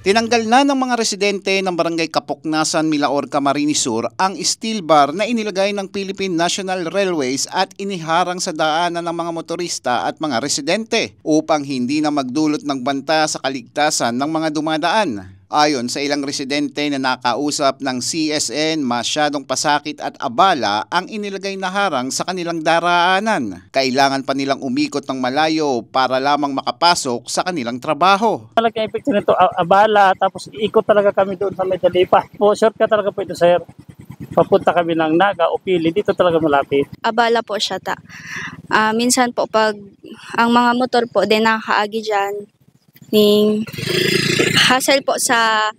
Tinanggal na ng mga residente ng Barangay Kapoknasan, Milaor, Camarines Sur ang steel bar na inilagay ng Philippine National Railways at iniharang sa daanan ng mga motorista at mga residente upang hindi na magdulot ng banta sa kaligtasan ng mga dumadaan. Ayon sa ilang residente na nakausap ng CSN, masyadong pasakit at abala ang inilagay na harang sa kanilang daraanan. Kailangan pa nilang umikot ng malayo para lamang makapasok sa kanilang trabaho. Talagang epekto nito, abala, tapos ikot talaga kami doon sa Medalipa. Po, shortcut talaga po ito, sir. Papunta kami ng Naga o Pili, dito talaga malapit. Abala po siya minsan po pag ang mga motor po din nakaagi dyan, ning hassle po sa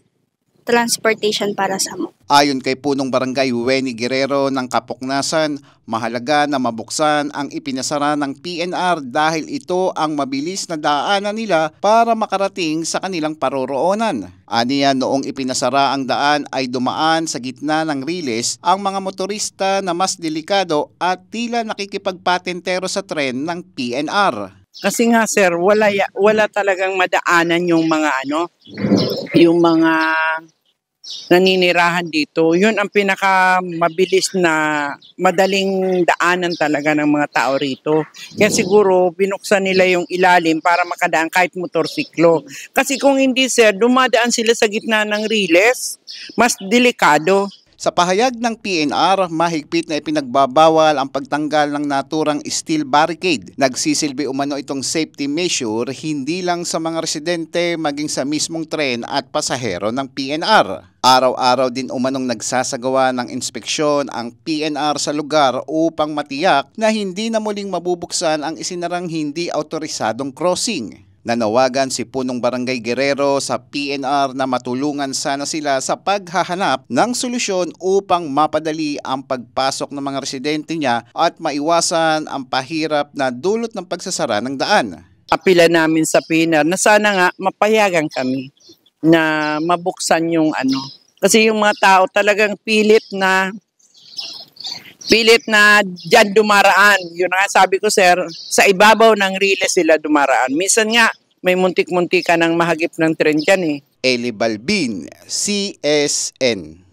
transportation para sa mo. Ayon kay Punong Barangay Wenny Guerrero ng Kapoknasan, mahalaga na mabuksan ang ipinasara ng PNR dahil ito ang mabilis na daanan nila para makarating sa kanilang paroroonan. Aniya, noong ipinasara ang daan ay dumaan sa gitna ng riles ang mga motorista na mas delikado at tila nakikipagpatentero sa tren ng PNR. Kasi nga sir, wala talagang madaanan yung yung mga naninirahan dito. Yun ang pinaka mabilis na madaling daanan talaga ng mga tao rito. Kaya siguro binuksan nila yung ilalim para makadaan kahit motorsiklo. Kasi kung hindi sir, dumadaan sila sa gitna ng riles, mas delikado. Sa pahayag ng PNR, mahigpit na ipinagbabawal ang pagtanggal ng naturang steel barricade. Nagsisilbi umano itong safety measure hindi lang sa mga residente maging sa mismong tren at pasahero ng PNR. Araw-araw din umanong nagsasagawa ng inspeksyon ang PNR sa lugar upang matiyak na hindi na muling mabubuksan ang isinarang hindi autorisadong crossing. Nanawagan si Punong Barangay Guerrero sa PNR na matulungan sana sila sa paghahanap ng solusyon upang mapadali ang pagpasok ng mga residente niya at maiwasan ang pahirap na dulot ng pagsasara ng daan. Apila namin sa PNR na sana nga mapayagan kami na mabuksan yung Kasi yung mga tao talagang pilit na dyan dumaraan. Yun nga sabi ko sir, sa ibabaw ng riles sila dumaraan. Minsan nga, may muntik-muntikan ng mahagip ng tren dyan eh. Eli Balbin, CSN.